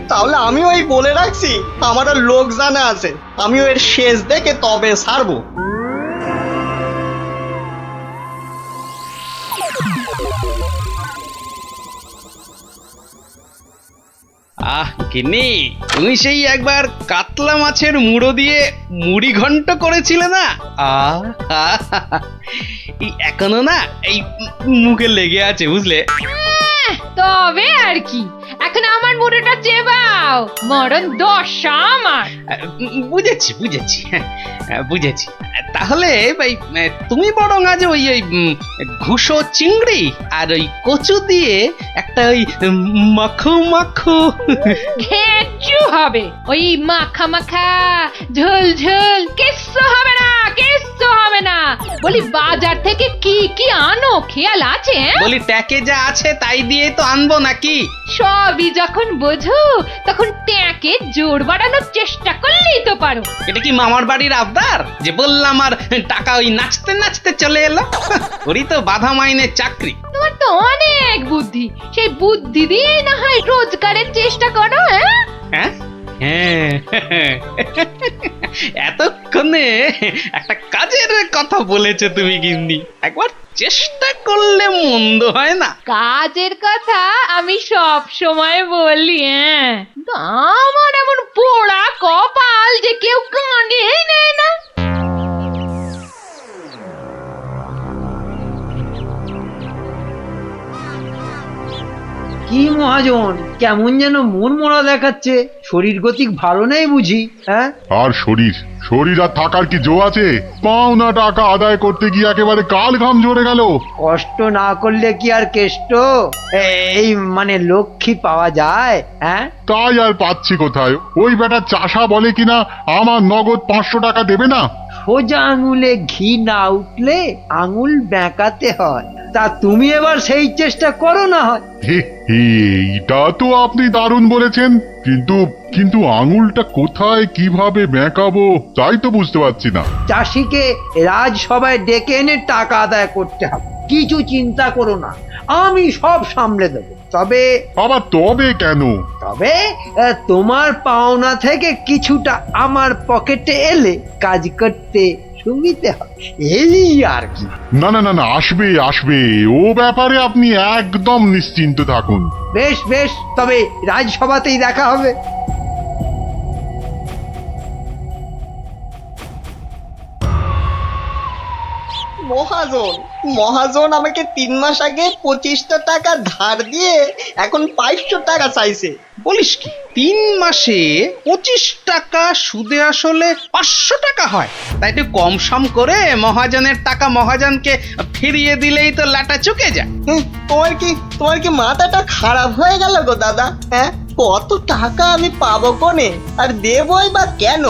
তাহলে আমি ওই বলে রাখছি, আমার লোক জানা আছে, আমি ওর শেষ দেখে তবে ছাড়বো। গিন্নি, তুমি সেই একবার কাতলা মাছের মুড়ো দিয়ে মুড়ি ঘন্ট করেছিলে না? এখনো না এই মুখে লেগে আছে, বুঝলে? তবে আর কি, এখন আমার মুড়োটা চেবাও, মরণ দশা আমার। বুঝেছি বুঝেছি। তাহলে ভাই তুমি বরং আজ ওই ঘুষো চিংড়ি আর ওই কচু দিয়ে একটা ওই মাখো মাখো ঘেঁচু হবে। ওই মাখা মাখা ঝোল ঝোল কিচ্ছু হবে না, কিচ্ছু হবে না। বলি বাজার থেকে কি কি আনো খেয়াল আছে? বলি ট্যাকে যা আছে তাই দিয়ে তো আনবো নাকি? সবই যখন বোঝো তখন ট্যাকে জোর বাড়ানোর চেষ্টা করলেই তো পারো। এটা কি মামার বাড়ির আবদার যে বললাম আর টাকা ওই নাচতে নাচতে চলে এলো? ওরই তো বাধা মাইনের চাকরি। তোমার তো অনেক বুদ্ধি, সেই বুদ্ধি দিয়ে না হয় রোজগারের চেষ্টা করো। হ্যাঁ হ্যাঁ, এতক্ষণে একটা কাজের কথা বলেছো তুমি গিন্নি, একবার চেষ্টা করলে মন্দ হয় না। কাজের কথা আমি সব সময় বলি, কিন্তু আমার এমন পোড়া কপাল যে কেউ কানেই নেয় না। কি মহাজন, কেমন যেন মন মরা দেখাচ্ছে, শরীর গতিক ভালো নেই বুঝি? হ্যাঁ, আর শরীর আর থাকার কি জো আছে? পাওনা টাকা আদায় করতে গিয়ে একেবারে কাল ঘাম ঝরে গেল। কষ্ট না করলে কি আর কেষ্ট এই মানে লক্ষ্মী পাওয়া যায়? হ্যাঁ, তাই আর পাচ্ছি কোথায়? ওই বেটা চাষা বলে কিনা আমার নগদ 500 টাকা দেবে না। সোজা আঙুলে ঘি না উঠলে আঙুল বেঁকাতে হয়। তা তুমি এবার সেই চেষ্টা করো না হয়। এইটা তো আপনি দারুণ বলেছেন, কিন্তু কিন্তু আঙুলটা কোথায় কিভাবে বেঁকাবো তাই তো বুঝতে পারছি না। চাষিকে রাজসভায় ডেকে এনে টাকা আদায় করতে হবে, কিছু চিন্তা করো না, আমি সব সামলে দেবো। তবে আবার তবে কেন? তবে তোমার পাওনা থেকে কিছুটা আমার পকেটে এলে কাজ করতে সুবিধে হবে, এই আর কি। না না না না, আসবে আসবে, ও ব্যাপারে আপনি একদম নিশ্চিন্ত থাকুন। বেশ বেশ, তবে রাজসভাতেই দেখা হবে। মহাজন মহাজন আমাকে 3 মাস আগে 25টা টাকা ধার দিয়ে এখন 500 টাকা চাইছে। বলিস কি 3 মাসে 25 টাকা সুদে আসলে 500 টাকা হয়? তাই একটু কম সম করে মহাজনের টাকা মহাজনকে ফিরিয়ে দিলেই তো লাটা চুকে যায়। তোমার কি মাথাটা খারাপ হয়ে গেল গো দাদা? হ্যাঁ, কত টাকা আমি পাবো কোনে, আর দেবই বা কেন?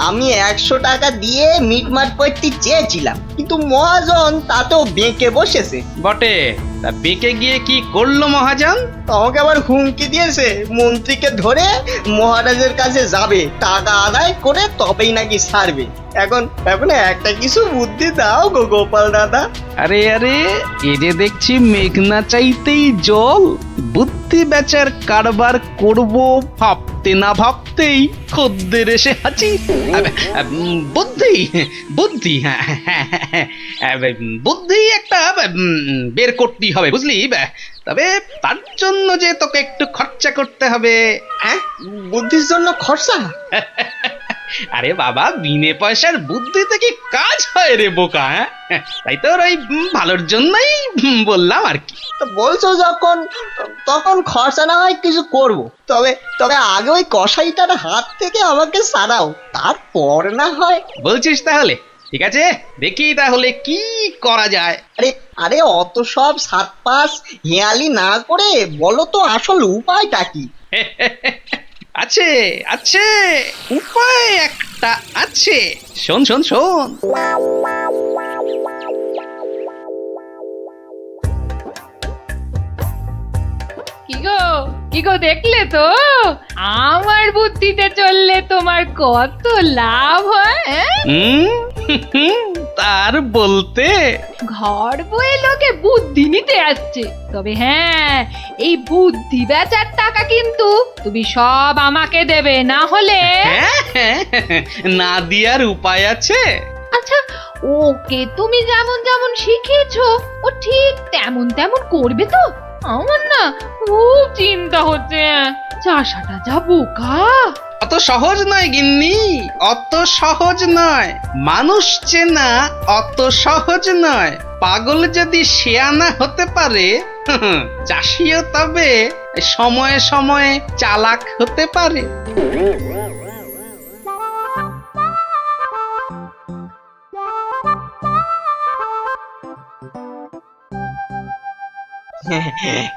আমি 100 টাকা দিয়ে মিটমাট করতে চেয়েছিলাম, কিন্তু মহাজন তাতেও বেঁকে বসেছে। বটে, তা বেঁকে গিয়ে কি করলো মহাজন? আমাকে আবার হুমকি দিয়েছে, মন্ত্রীকে ধরে মহারাজের কাছে যাবে, টাকা আদায় করে তবেই নাকি ছাড়বে। এখন একটা কিছু বুদ্ধি দাও গো গোপাল দাদা। আরে আরে, এ যে দেখছি মেঘনা চাইতেই জল। বুদ্ধি বেচার কারবার করব ভাবতে না ভাবতেই খদ্দের এসে হাজির। বুদ্ধি বুদ্ধি বুদ্ধি একটা বের করতেই হবে, বুঝলি? তবে তার জন্য যে তোকে একটু খরচা করতে হবে। হ্যাঁ, বুদ্ধির জন্য খরচা? আরে বাবা, বিনে পয়সার বুদ্ধিতে কি কাজ হয় রে বোকা? তাই তোর ওই ভালোর জন্যই বললাম আর কি। বলছো যখন, তখন খরচা না হয় কিছু করব, তবে আগে ওই কসাইটার হাত থেকে আমাকে সারাও, তারপর না হয়। বলছিস তাহলে? ঠিক আছে, দেখি তাহলে কি করা যায়। আরে অত সব 7-5 হেয়ালি না করে বলো তো আসল উপায়টা কি? আছে আছে, উপায় একটা আছে। শোন শোন শোন। কি গো দেখলে তো আমার বুদ্ধিতে চললে তোমার কত লাভ হয়? তার বলতে ঘর বয়ে লোকে বুদ্ধি নিতে আসছে, তবে হ্যাঁ, এই বুদ্ধি বেচার টাকা কিন্তু তুমি সব আমাকে দেবে, না হলে না দিয়ার উপায় আছে। আচ্ছা, ওকে তুমি যেমন যেমন শিখিয়েছো ও ঠিক তেমন তেমন করবে তো? আমার না খুব চিন্তা হচ্ছে, চাষাটা যা বোকা। অত সহজ নয় গিন্নি, অত সহজ নয়। মানুষ চেনা অত সহজ নয়। পাগল যদি শেয়ানা হতে পারে, চাষিও তবে সময়ে সময়ে চালাক হতে পারে।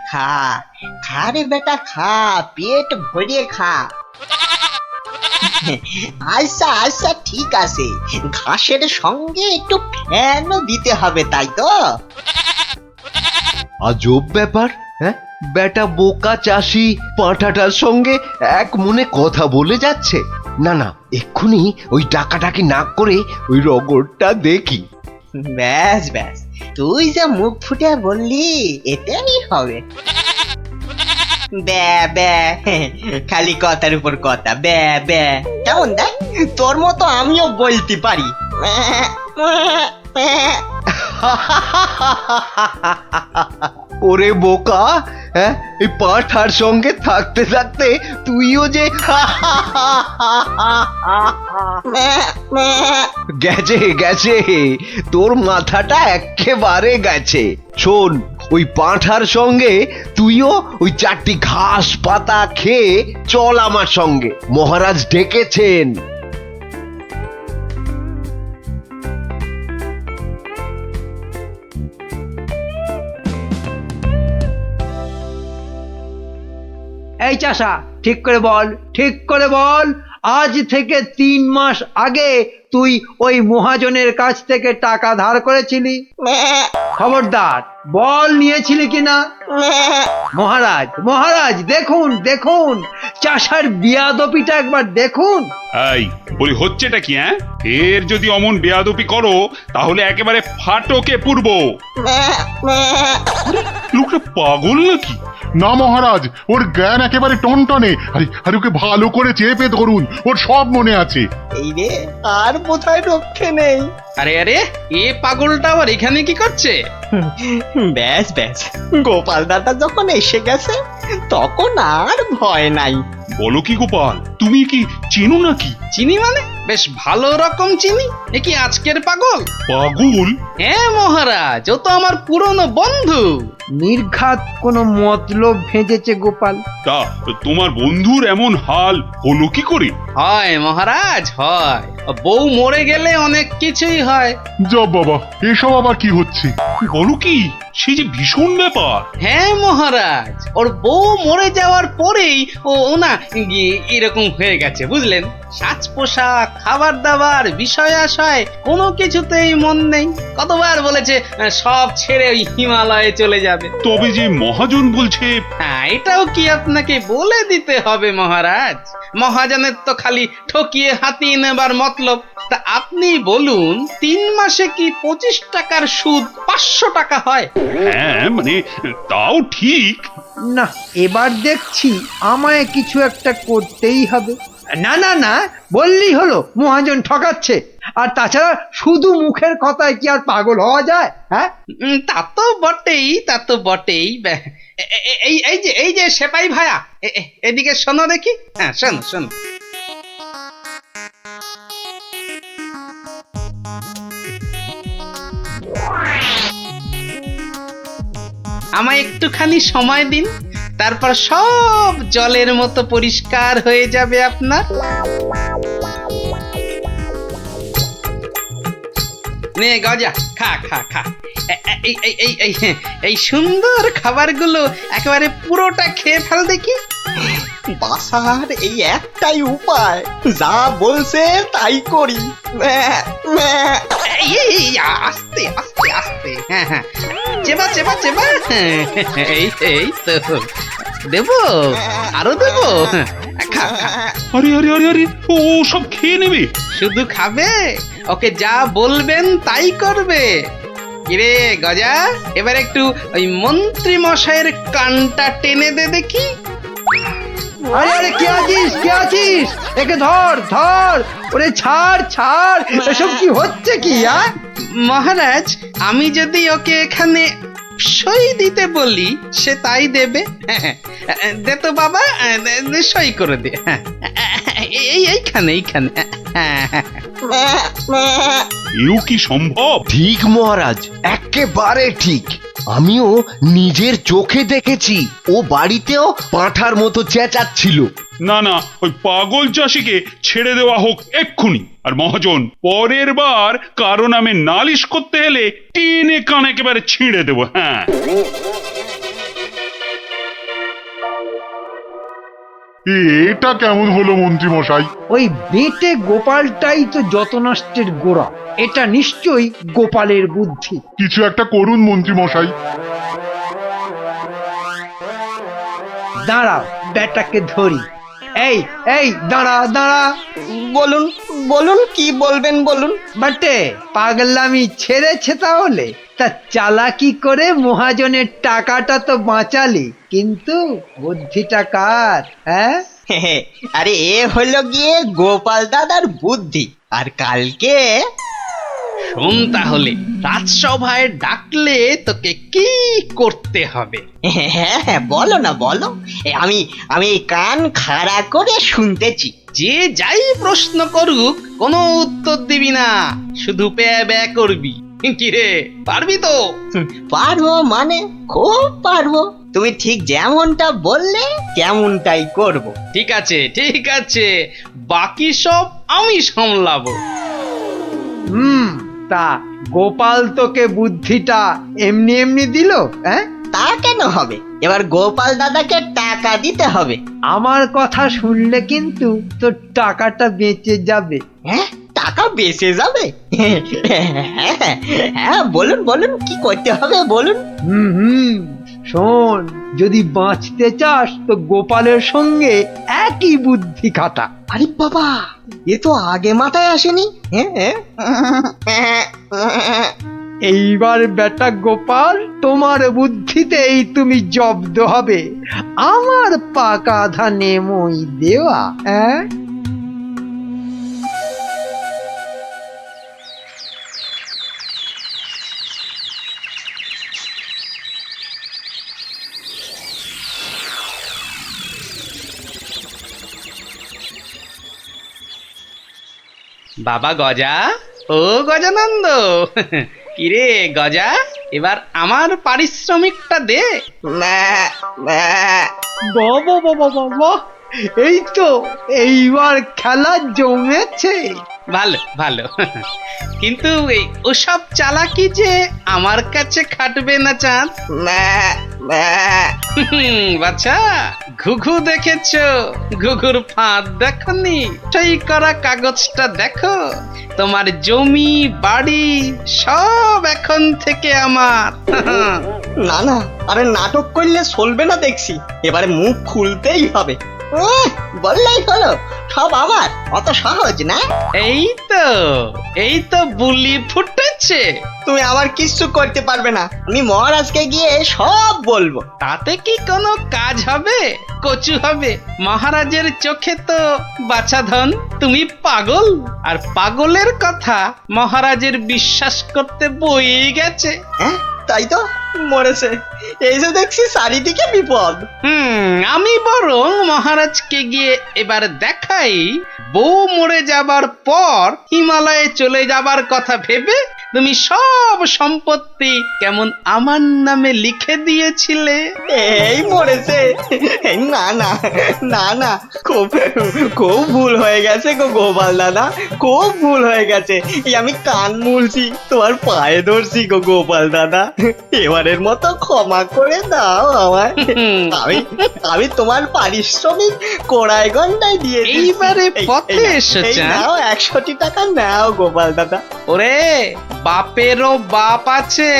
খা খা রে বেটা, খা, পেট ভরিয়ে খা। আচ্ছা আচ্ছা, ঠিক আছে, ঘাসের সঙ্গে একটু ফ্যানও দিতে হবে, তাই তো? আজব ব্যাপার, হ্যাঁ, বেটা বোকা চাষি পাঁঠাটার সঙ্গে এক মনে কথা বলে যাচ্ছে। না না, এক্ষুনি ওই ডাকাডাকি না করে ওই রগরটা দেখি। ব্যাস ব্যাস, তুই যা মুখ ফুটে বললি এটাই হবে। ব্যা ব্যা, খালি কথার উপর কথা, ব্যা ব্যা। কেমন দেখ, তোর মতো আমিও বলতে পারি। ওরে বোকা, হ্যাঁ, এই পাঁঠার সঙ্গে থাকতে থাকতে তুইও যে গেছে গেছে, তোর মাথাটা একেবারে গেছে। শোন, ওই পাঁঠার সঙ্গে তুইও ওই 4টি ঘাস পাতা খেয়ে চল আমার সঙ্গে, মহারাজ ডেকেছেন। এই চাষা, ঠিক করে বল, ঠিক করে বল, আজ থেকে 3 মাস আগে তুই ওই মহাজনের কাছ থেকে টাকা ধার করেছিলি? খবরদার বল নিয়েছিলি কিনা? মহারাজ মহারাজ দেখুন দেখুন, চাষার বিয়াদপিটা একবার দেখুন। এই বলি হচ্ছেটা কি? এর যদি অমন বেয়াদপি করো তাহলে একেবারে ফাটকে পুরবো। লোকটা পাগল নাকি? না মহারাজ, ওর জ্ঞান একেবারে টনটনে। আরে ওকে ভালো করে চেপে ধরুন, ওর সব মনে আছে। এই রে, আর বোধহয় রক্ষে নেই। আরে আরে, এ পাগলটা আবার এখানে কি করছে? ব্যাস ব্যাস, গোপাল দাদা যখন এসে গেছে তখন আর ভয় নাই। বলো কি গোপাল, তুমি কি চেনো নাকি? চিনি মানে? বেশ ভালো রকম চিনি। এ কি আজকের পাগল? পাগল? হ্যাঁ মহারাজ, ও তো আমার পুরনো বন্ধু। নির্ঘাত কোনো মতলব ভেজেছে গোপাল। তা তোমার বন্ধুর এমন হাল হলো কি করে? হয় মহারাজ হয়, বউ মরে গেলে অনেক কিছুই হয়। জব বাবা, এসব আবার কি হচ্ছে? বলো কি, সে যে ভীষণ ব্যাপার। হ্যাঁ মহারাজ, ওর বউ মরে যাওয়ার পরেই ও না এরকম হয়ে গেছে বুঝলেন। সাজ পোশাক, খাবার দাবার, বিষয় আশয় কোনো কিছুতেই মন নেই। কতবার বলেছে সব ছেড়ে ওই হিমালয়ে চলে যাবে। তবে যে মহাজন বলছে। হ্যাঁ, এটাও কি আপনাকে বলে দিতে হবে মহারাজ? মহাজনের তো খালি ঠকিয়ে হাতিয়ে নেবার মতলব। তা আপনি বলুন, 3 মাসে কি 25 টাকার সুদ 500 টাকা হয়? হ্যাঁ মানে তাও ঠিক। না, এবার দেখছি আমায় কিছু একটা করতেই হবে। না না না, বললেই হলো মহাজন ঠকাচ্ছে। আর তাছাড়া শুধু মুখের কথায় কি আর পাগল হওয়া যায়? হ্যাঁ, তা তো বটেই, তা তো বটেই। এই যে সেপাই ভায়া, এদিকে শোনো দেখি। হ্যাঁ শোনো শোনো। আমায় একটুখানি সময় দিন, তারপর সব জলের মতো পরিষ্কার হয়ে যাবে আপনার। নে গজা, খা খা খা। এই সুন্দর খাবারগুলো একেবারে পুরোটা খেয়ে ফেল দেখি। বাসার এই একটাই উপায়, যা বলছে তাই করি। আস্তে আস্তে আস্তে, হ্যাঁ হ্যাঁ, চেবা চেবা চেবা। এই তো দেবো, আরো দেবো। খা খা। আরে আরে আরে আরে, ও সব খেয়ে নেবে? শুধু খাবে? ওকে যা বলবেন তাই করবে। কিরে গজা, এবার একটু ওই মন্ত্রী মশাইয়ের কানটা টেনে দে দেখি। আরে আরে, কে আছিস কে আছিস? একে ধর ধর, ওরে ছাড় ছাড়, এসব কি হচ্ছে কি? মহারাজ, আমি যদি ওকে এখানে সই দিতে বলি সে তাই দেবে। দে তো বাবা, সই করে দে। এইখানে এইখানে। এও কি সম্ভব? ঠিক মহারাজ, একেবারে ঠিক। আমিও নিজের চোখে দেখেছি, ও বাড়িতেও পাঁঠার মতো চেঁচাচ্ছিল। না না, ওই পাগল চাষিকে ছেড়ে দেওয়া হোক এক্ষুনি। আর মহাজন, পরের বার কারো নামে নালিশ করতে এলে টেনে কান একেবারে ছিঁড়ে দেবো। হ্যাঁ, এটা কেমন হলো মন্ত্রী মশাই? ওই বেটে গোপালটাই তো যত নষ্টের গোড়া। এটা নিশ্চয়ই গোপালের বুদ্ধি। কিছু একটা করুন মন্ত্রী মশাই। দাঁড়াও, বেটাকে ধরি। এই এই, দাঁড়া দাঁড়া। বলুন বলুন, কি বলবেন বলুন। বাটে, পাগলামি ছেড়েছে তাহলে? তা চালাকি করে মহাজনের টাকাটা তো বাঁচালি, কিন্তু বুদ্ধিটা কার? হ্যাঁ, আরে এ হলো গিয়ে গোপাল দাদার বুদ্ধি। আর কালকে শোন তাহলে, রাজসভায় ডাকলে তোকে কি করতে হবে? হ্যাঁ হ্যাঁ, বলো না বলো। আমি কান খাড়া করে শুনতেছি। যে যাই প্রশ্ন করুক কোনো উত্তর দিবি না, শুধু প্যা ব্যা করবি। কিরে, পারবি তো? পারবো মানে খুব পারবো। তুমি ঠিক যেমনটা বললে তেমনটাই করব। ঠিক আছে ঠিক আছে, বাকি সব আমি সামলাবো। তা গোপাল তোকে বুদ্ধিটা এমনি এমনি দিল? হ্যাঁ, তা কেন হবে? এবার গোপাল দাদাকে টাকা দিতে হবে। আমার কথা শুনলে কিন্তু তোর টাকাটা বেঁচে যাবে। হ্যাঁ, টাকা টাকা বেঁচে যাবে? হ্যাঁ, বলুন বলুন, কি করতে হবে বলুন। শোন, যদি বাঁচতে চাস তো গোপালের সঙ্গে একই বুদ্ধি খাটা। আরে বাবা, এ তো আগে মাথায় আসেনি। এইবার বেটা গোপাল, তোমার বুদ্ধিতেই তুমি জব্দ হবে। আমার পাকা ধানে মই দেওয়া। বাবা গজা, ও গজানন্দ, কিরে গজা, এবার আমার পারিশ্রমিকটা দে। বাবা বাবা বাবা, এই তো এইবার খেলা জমেছে। ভালো ভালো, কিন্তু এই ওসব চালাকি যে আমার কাছে খাটবে না চাঁদ। বাচ্চা, ঘুঘু দেখেছো? ঘুঘুর ফাঁদ দেখনি? সই করা কাগজটা দেখো। তোমার জমি বাড়ি সব এখন থেকে আমার। না না, আরে নাটক করলে চলবে না দেখছি, এবারে মুখ খুলতেই হবে। বললেই হলো সব আমার, অত সহজ না। এই তো বুলি ফুটেছে। তুমি আমার কিচ্ছু করতে পারবে না, আমি মহারাজকে গিয়ে সব বলবো। তাতে কি কোনো কাজ হবে? কচু হবে। মহারাজের চোখে তো বাছাধন তুমি পাগল, আর পাগলের কথা মহারাজের বিশ্বাস করতে বই গেছে। হ্যাঁ তাই তো, মরেছে। এই যে দেখছি চারিদিকে বিপদ। আমি বরং মহারাজকে গিয়ে এবার দেখাই, বউ মরে যাবার পর হিমালয়ে চলে যাবার কথা ভেবে তুমি সব সম্পত্তি কেমন আমার নামে লিখে দিয়েছিলে। এই মরেছে। না না না না, খুব খুব ভুল হয়ে গেছে গো গোপাল দাদা, খুব ভুল হয়ে গেছে। এই আমি কান মুলছি, তোমার পায়ে ধরছি গো গোপাল দাদা, এবারের মতো ক্ষমা করে দাও আমায়। আমি তোমার পারিশ্রমিক কোড়ায় গন্ডায় দিয়ে এইবারে পথে এসেছে। নাও 100 টাকা নাও গোপাল দাদা। ওরে, বাপেরও বাপ আছে,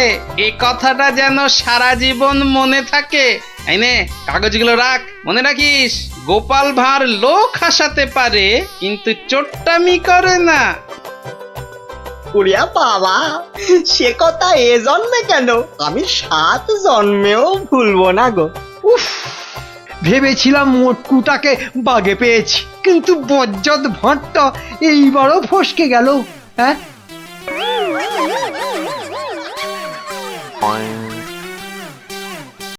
এ কথাটা যেন সারা জীবন মনে থাকে। এই নে, কাগজগুলো রাখ, মনে রাখিস, গোপাল ভাঁড় লোক হাসাতে পারে কিন্তু চোট্টামি করে না। উড়িয়া বাবা, সে কথা এ জন্মে কেন, আমি 7 জন্মেও ভুলবো না গো। ভেবেছিলাম মোটকুটাকে বাগে পেয়েছি, কিন্তু বজ্জত ভাঁড়টা এইবারও ফসকে গেল।